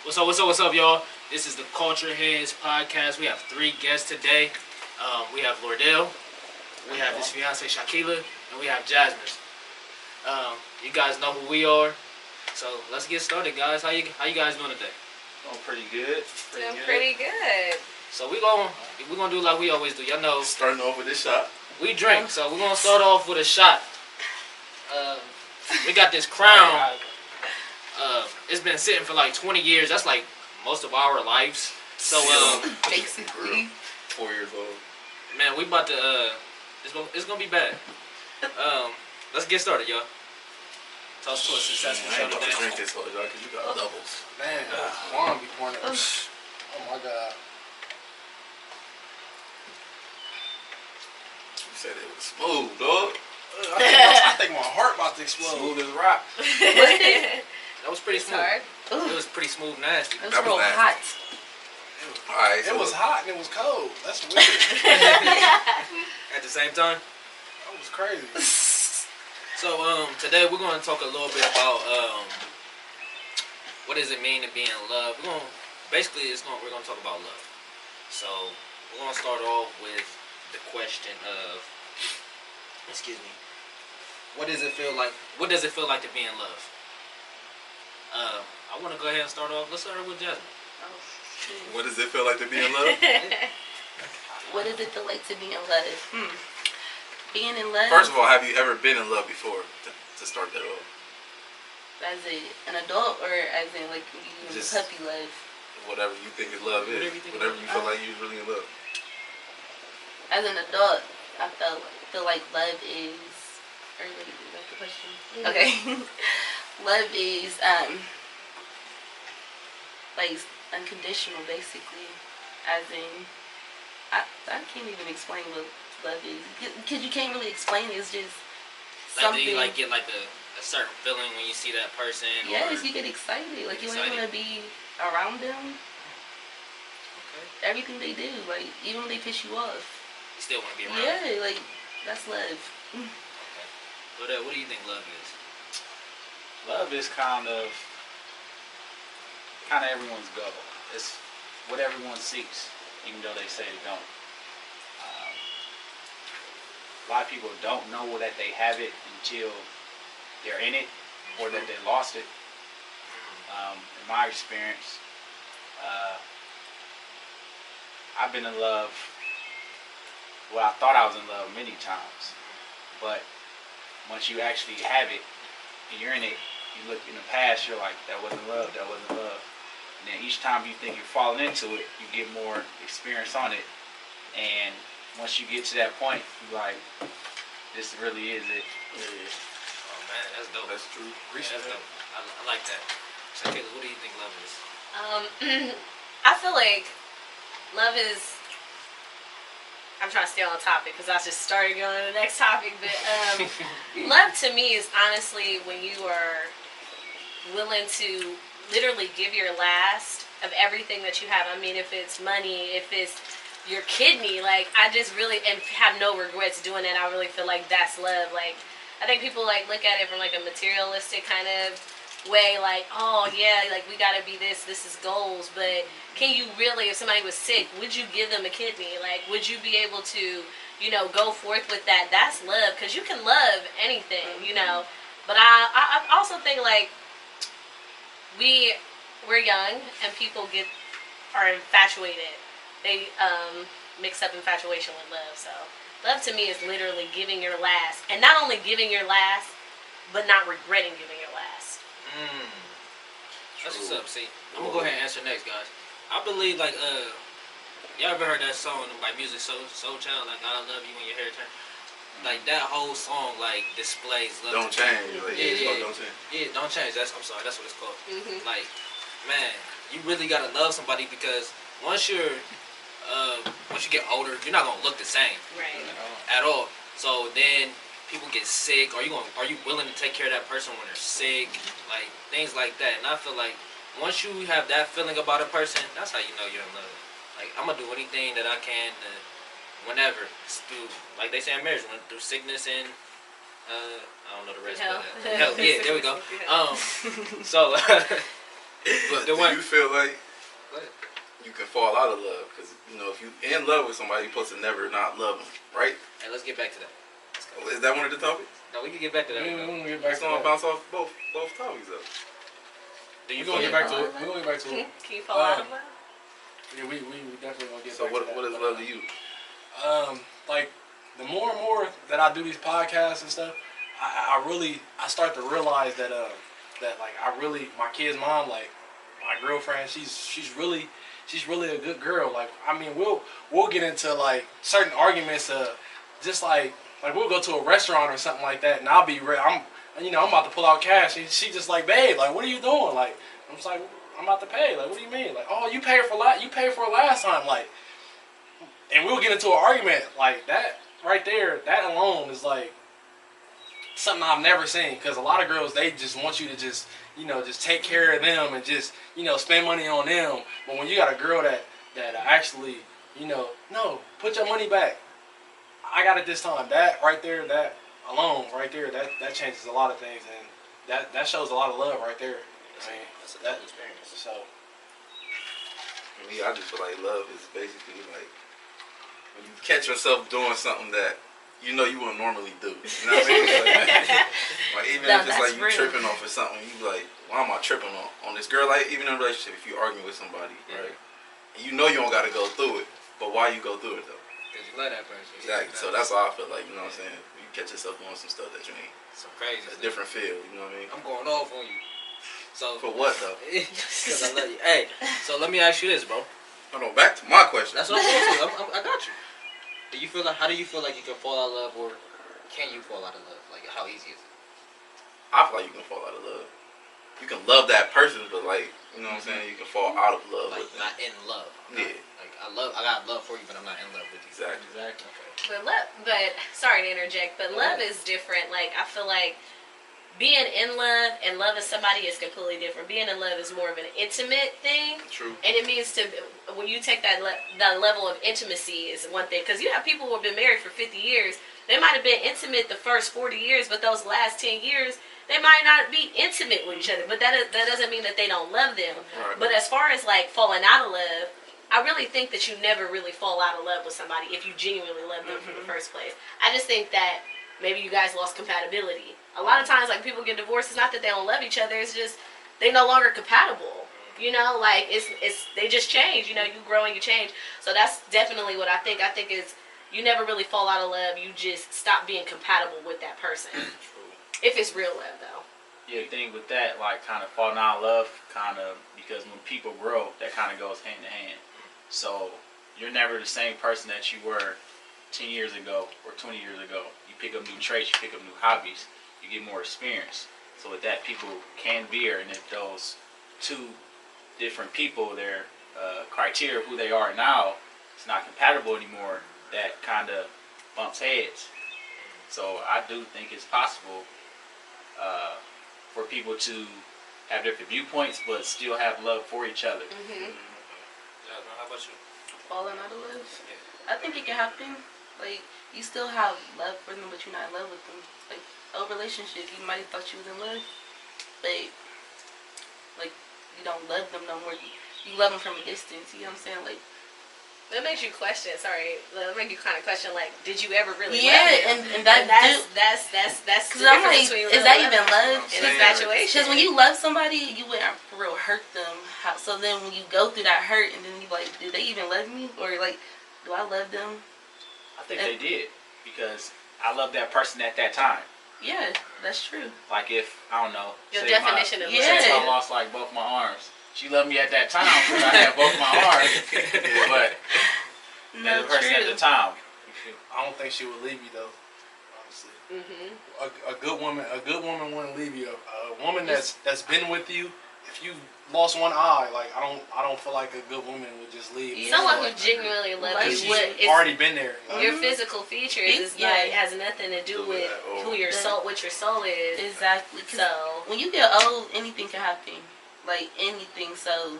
What's up, y'all? This is the Culture Heads podcast. We have 3 guests today. We have Lordell, we have his fiance Shakila, and we have Jasmine. You guys know who we are, so let's get started, guys. How you guys doing today? Oh, pretty good. Pretty good. So we're gonna do like we always do. Y'all know, Starting off with this shot. we drink, so we're gonna start off with a shot. We got this Crown. It's been sitting for like 20 years. That's like most of our lives. So Basically. 4 years old. man, we about to it's gonna be bad. Let's get started, y'all. Toast to a successful I show ain't about to today. drink this whole y'all because you got doubles. Man, Juan be pouring it. Oh my God. You said it was smooth, dog. I think my heart about to explode. Smooth as rock. That was pretty It's smooth. hard. It was pretty smooh, nasty. It was That was real nasty. hot. Alright, It was hot and it was cold. That's weird. At the same time. That was crazy. So today we're gonna talk a little bit about what does it mean to be in love. We're gonna talk about love. So we're gonna start off with the question of, excuse me, what does it feel like? What does it feel like to be in love? I want to go ahead and start off. Let's start with Jasmine. What does it feel like to be in love? What does it feel like to be in love? Being in love First of all, have you ever been in love before? To start that off. as an adult or as in like you in Just- puppy love? Whatever you think is love is. Whatever you think Whatever is you love. feel like you're really in love. As an adult, I feel like love is. Or is that the question? Okay. Love is like unconditional, basically. As in, I can't even explain what love is because you can't really explain it. It's just Like, something. do you like get like a certain feeling when you see that person? Yes, or, you get excited. Like you Excited. want to be around them. okay. Everything they do, like even when they piss you off. You still want to be around. Yeah, like that's love. Okay. What do you think love is? Love is kind of everyone's goal. It's what everyone seeks, even though they say they don't. A lot of people don't know that they have it until they're in it or that they lost it. In my experience, I've been in love. Well, I thought I was in love many times, but once you actually have it and you're in it, you look in the past, you're like, that wasn't love, that wasn't love. And then each time you think you're falling into it, you get more experience on it. And once you get to that point, you're like, this really is it. Oh man, that's dope. That's true. Yeah, that's dope. I like that. So, Kayla, what do you think love is? I feel like love is. I'm trying to stay on topic because I just started going to the next topic. But love to me is honestly when you are willing to literally give your last of everything that you have. I mean, if it's money, if it's your kidney, like I just really and have no regrets doing it. I really feel like that's love. Like I think people like look at it from like a materialistic kind of way, like, oh yeah, like we gotta be this is goals, but can you really, if somebody was sick, would you give them a kidney? Like, would you be able to, go forth with that? That's love, because you can love anything, but I also think like we're young and people are infatuated. They mix up infatuation with love. So love to me is literally giving your last, and not only giving your last, but not regretting giving your last. That's what's up. See, I'm gonna go ahead and answer next, guys. I believe like y'all ever heard that song by Music Soul Child, like I Love You When Your Hair Turn? Like that whole song like displays love. Don't change. Like, Yeah. Don't change. Yeah, don't change. I'm sorry, that's what it's called. Mm-hmm. Like, man, you really gotta love somebody because once you get older, you're not gonna look the same Right. at all. So then people get sick. Are you willing to take care of that person when they're sick? Like things like that. And I feel like once you have that feeling about a person, that's how you know you're in love. Like I'm gonna do anything that I can to, whenever, through, like they say in marriage, through sickness and I don't know the rest. Hell. But, hell, yeah, there we go. So But The do one- you feel like Go ahead. you can fall out of love? Because, you know, if you in love with somebody, you're supposed to never not love them, right? Hey, let's get back to that. Let's go. Is that one of the topics? No, we can get back to that. We're Bro. gonna get back It's to going to that. bounce off both topics, though. Do you We're gonna feel get back to it. We're gonna get back to it. Can you fall out of love? Yeah, we definitely gonna get So back what to that. is But, love to you? Like the more and more that I do these podcasts and stuff, I start to realize that like my kid's mom, like my girlfriend, she's really a good girl. Like, I mean, we'll get into like certain arguments, just like we'll go to a restaurant or something like that, and I'll be I'm about to pull out cash, and she just like, babe, like, what are you doing? Like, I'm just like, I'm about to pay. Like, what do you mean? Like, oh, you paid for it last time, like, and we'll get into an argument like that right there. That alone is like something I've never seen, because a lot of girls, they just want you to just take care of them and just spend money on them. But when you got a girl that actually no, put your money back, I got it this time, that right there, that alone right there, that changes a lot of things, and that shows a lot of love right there. I mean, That's a that total experience. so For me, I just feel like love is basically like when you catch yourself doing something that you wouldn't normally do. You know what I mean? Like even No, if it's that's like you real. tripping off of something, you be like, why am I tripping on this girl? Like even in a relationship, if you arguing with somebody, right, and you don't got to go through it, but why you go through it though? Because you love that person. Exactly. So that's how I feel like, you know what I'm saying? You catch yourself doing some stuff that you ain't. Some crazy A stuff. different feel, you know what I mean? I'm going off on you. So For what though? Because I love you. Hey, so let me ask you this, bro. Hold on, back to my question. That's what I'm going to. I got you. How do you feel like you can fall out of love, or can you fall out of love? Like, how easy is it? I feel like you can fall out of love. You can love that person, but like, you know what I'm saying? You can fall out of love Like, with them. not in love. Yeah. Like, I got love for you, but I'm not in love with you. Exactly. Okay. But sorry to interject, but love is different. Like, I feel like being in love and loving somebody is completely different. Being in love is more of an intimate thing. True. And it means when you take that level of intimacy is one thing. Because you have people who have been married for 50 years. They might have been intimate the first 40 years, but those last 10 years, they might not be intimate with each other. But that doesn't mean that they don't love them. Right. But as far as like falling out of love, I really think that you never really fall out of love with somebody if you genuinely love them from the first place. I just think that maybe you guys lost compatibility. A lot of times, like, people get divorced, it's not that they don't love each other, it's just they're no longer compatible. You know, like, it's they just change. You know, you grow and you change. So that's definitely what I think. I think is you never really fall out of love. You just stop being compatible with that person. True. If it's real love, though. Yeah, the thing with that, like, kind of falling out of love, kind of, because when people grow, that kind of goes hand in hand. So you're never the same person that you were 10 years ago or 20 years ago. You pick up new traits, you pick up new hobbies, you get more experience. So with that, people can veer, and if those two different people, their criteria of who they are now, it's not compatible anymore, that kind of bumps heads. So I do think it's possible for people to have different viewpoints, but still have love for each other. Jasmine, how about you? Falling out of love. I think it can happen. Like, you still have love for them, but you're not in love with them. Like, a relationship, you might have thought you was in love, but like, you don't love them no more. You love them from a distance. You know what I'm saying? Like, That makes you question. Sorry, that make you kind of question. Like, did you ever really? yeah, love them? and that's That's because the I'm difference like, between is that love even love? and Same. infatuation? Because when you love somebody, you wouldn't for real hurt them. So then when you go through that hurt, and then you like, do they even love me? Or like, do I love them? I think they did, because I loved that person at that time. Yeah, that's true. Like, if, I don't know, Your say definition of Yeah. say I lost like both my arms. She loved me at that time because I had both my arms, but No, the person at the time. I don't think she would leave you though. Honestly, Mm-hmm. a good woman wouldn't leave you. A woman that's been with you. If you lost one eye, like I don't feel like a good woman would just leave. Yeah. Someone who Like, genuinely loves Like, you, she's what is already been there. Like, your physical features is Yeah. not has nothing to do with who your soul, what your soul is. Exactly. 'Cause So when you get old, anything can happen. Like anything. So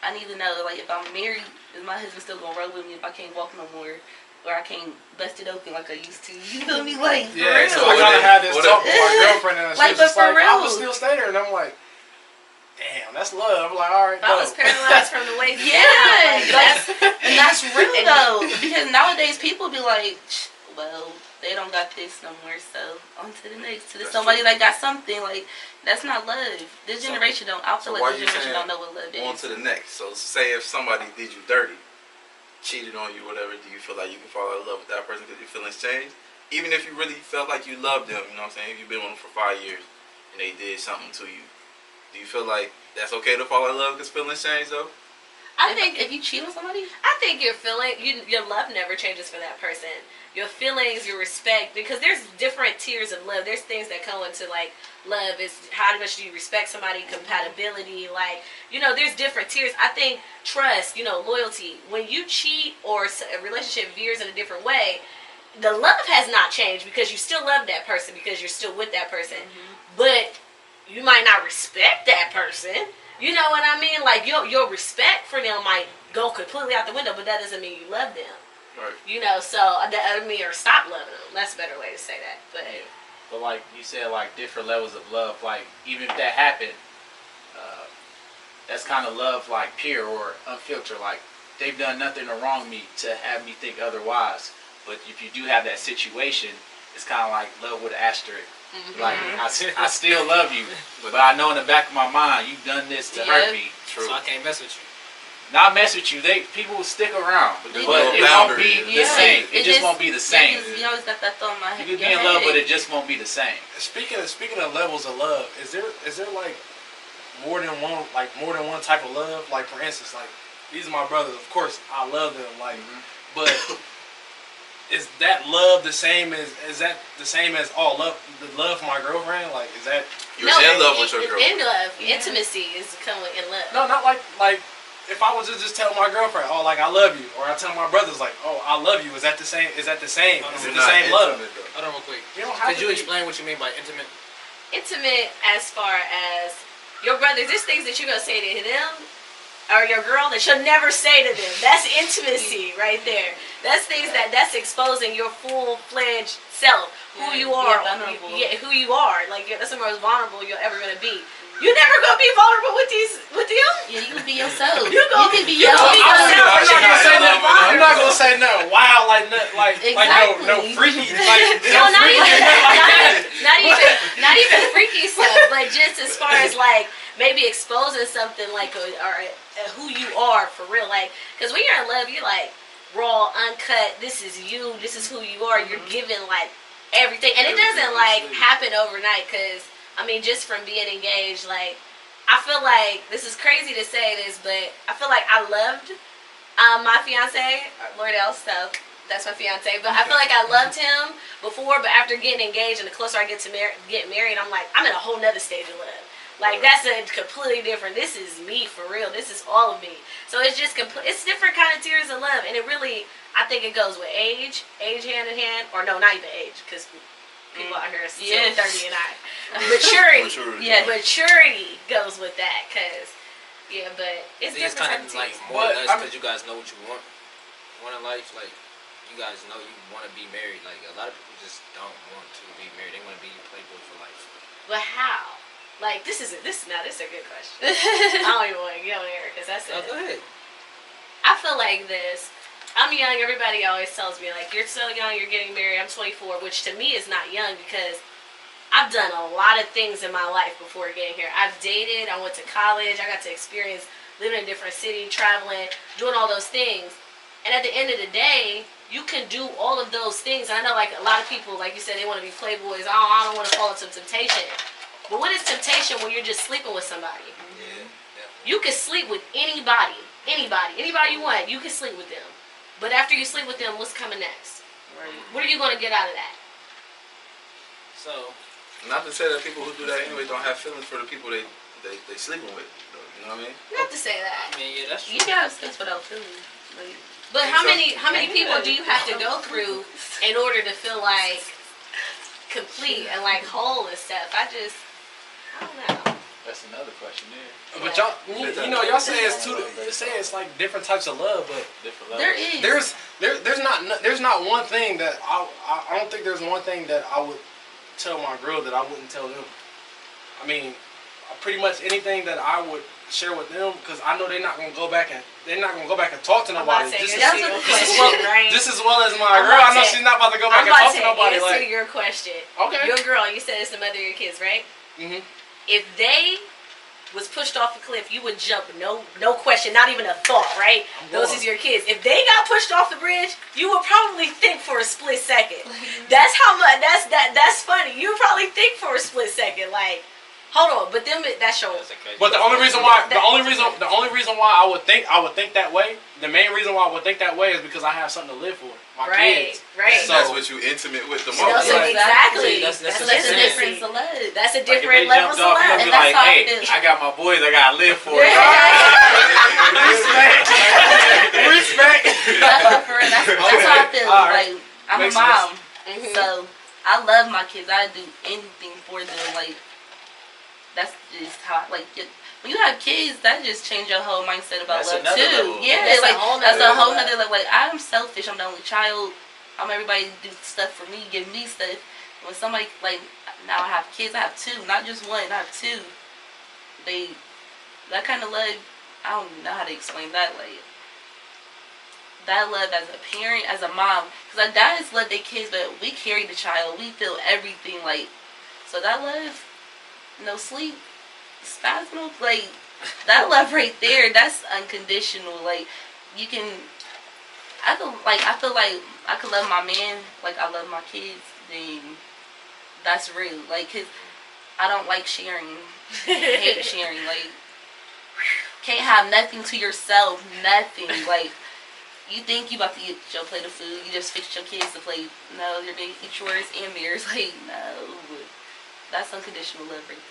I need to know, like, if I'm married, is my husband still gonna roll with me if I can't walk no more, or I can't bust it open like I used to? You feel me? Like, for yeah, real. so I kind of had this What talk if- with my girlfriend, and she Like, was just but for like, "I would real. still stay there," and I'm like, damn, that's love. I'm like, all right, I was paralyzed from the waist down. Yeah, Like, and that's real though. Because nowadays people be like, well, they don't got this no more, so on to the next. To That's somebody true. that got something, like, that's not love. This generation don't. I feel So why like you this generation saying don't know what love on is. to the next? So say if somebody did you dirty, cheated on you, whatever, do you feel like you can fall out of love with that person because your feelings changed? Even if you really felt like you loved them, you know what I'm saying? If you've been with them for 5 years and they did something to you, do you feel like that's okay to fall out of love because feelings change though? I think if you cheat on somebody, I think your feeling, your love never changes for that person. Your feelings, your respect, because there's different tiers of love. There's things that come into like love is how much do you respect somebody, compatibility, like, you know, there's different tiers. I think trust, you know, loyalty. When you cheat or a relationship veers in a different way, the love has not changed because you still love that person because you're still with that person. But you might not respect that person. You know what I mean? Like your respect for them might go completely out the window, but that doesn't mean you love them. Right. You know, so that doesn't mean or stop loving them. That's a better way to say that. But like you said, like different levels of love. Like even if that happened, that's kind of love, like pure or unfiltered. Like they've done nothing to wrong me to have me think otherwise. But if you do have that situation, it's kind of like love with an asterisk. Like I still love you, but I know in the back of my mind you've done this to hurt me. So I can't mess with you. Not mess with you. People will stick around, but They it do. won't be the Yeah. same. It just just won't be the same. You always got that thought in my head. You could be in love, but it just won't be the same. Speaking of levels of love, is there like more than one type of love? Like for instance, like these are my brothers. Of course, I love them. Like, but is that love the same as all love? The love for my girlfriend, like, is that You're in love with your girlfriend. In love, intimacy is coming in love. no? Not like if I was to just tell my girlfriend, oh, like I love you, or I tell my brothers, like, oh, I love you. Is that the same? Is it the same love? Hold on real quick. You don't have Could to you be- explain what you mean by intimate? Intimate as far as your brothers. There's things that you're gonna say to them or your girl that you'll never say to them. That's intimacy right there. That's things that's exposing your full-fledged self, who you are, vulnerable. who you are. Like that's the most vulnerable you're ever gonna be. You're never gonna be vulnerable with them. Yeah, you can be yourself. You can be yourself. I'm not gonna say yourself. nothing. I'm not gonna say nothing. Wow, like Exactly. no freaky, like No, no freaky, not even freaky stuff, but just as far as like maybe exposing something like or who you are for real. Like, because when you're in love, you're like raw, uncut. This is you. This is who you are. You're giving like everything, and it doesn't like happen overnight. Because I mean, just from being engaged, like I feel like this is crazy to say this, but I feel like I loved my fiance, Lordell, so that's my fiance. But I feel like I loved him before, but after getting engaged and the closer I get to get married, I'm like, I'm in a whole nother stage of love. Like that's a completely different. This is me for real. This is all of me. So it's just it's different kind of tiers of love, and it really, I think it goes with age hand in hand, or no, not even age, because people out here are still 30 and I. Maturity. Maturity goes with that, cause but it's See, it's different. kind of like more or less because you guys know what you want in life. Like you guys know you want to be married. Like a lot of people just don't want to be married. They want to be playboy for life. But how? Like this is a good question. I don't even want to get on there because that's Go ahead. I feel like this. I'm young. Everybody always tells me like you're so young. You're getting married. I'm 24, which to me is not young because I've done a lot of things in my life before getting here. I've dated. I went to college. I got to experience living in a different city, traveling, doing all those things. And at the end of the day, you can do all of those things. And I know like a lot of people, like you said, they want to be playboys. Oh, I don't want to fall into temptation. But what is temptation when you're just sleeping with somebody? Yeah. You can sleep with anybody you want. You can sleep with them. But after you sleep with them, what's coming next? Right. What are you going to get out of that? So, not to say that people who do that anyway don't have feelings for the people they sleeping with. Though, you know what I mean? Not to say that. I mean, yeah, that's true. You got space without feelings. Like, But how many people do you have to go through in order to feel like complete and like whole and stuff? I don't know. That's another question there. But y'all, you know, y'all say it's two. You say it's like different types of love, but Different there levels. is. there's not one thing that I don't think there's one thing that I would tell my girl that I wouldn't tell them. I mean, pretty much anything that I would share with them, because I know they're not gonna go back and talk to I'm about nobody. to Just say that's your what- question, right? as well as my I'm girl. about I know to- she's not about to go back I'm and about talk to to nobody. answer Like, your question. okay. Your girl, you said it's the mother of your kids, right? Mhm. If they was pushed off a cliff, you would jump, no question, not even a thought, right? Those is your kids. If they got pushed off the bridge, you would probably think for a split second. That's how much. That's funny. You would probably think for a split second, like, hold on. But then that shows. That's a crazy But the only reason why I would think that way, the main reason why I would think that way is because I have something to live for. My kids. Right. And that's what you intimate with the You know, most. so exactly. That's That's what a I'm saying. difference of love. That's a Like, if different they level of jumped off, you love. gonna be And that's like, how I hey, feel. I got my boys, I gotta live for it. Respect. Respect. That's for real. That's how I feel. All right. Like, I'm Makes a mom, Mhm. so I love my kids. I do anything for them. Like, that's just how. Like, when you have kids, that just change your whole mindset about That's love another too. level. Yeah, That's a like whole that's nother a whole level. nother level. Like, I'm selfish. I'm the only child. I'm everybody do stuff for me, give me stuff. When somebody like now I have kids, I have two, not just one. I have two. That kind of love. I don't even know how to explain that. Like, that love as a parent, as a mom, because our dads love their kids, but we carry the child. We feel everything. Like, so that love, no sleep, spasm, like that love right there. That's unconditional. Like, you can. I feel like I could love my man like I love my kids. Then that's real. Like, 'cause I don't like sharing. I hate sharing. Like, can't have nothing to yourself. Nothing. Like, you think you about to eat your plate of food. You just fixed your kids to play. No, you're going to eat yours and theirs. Like, no. That's unconditional love right there.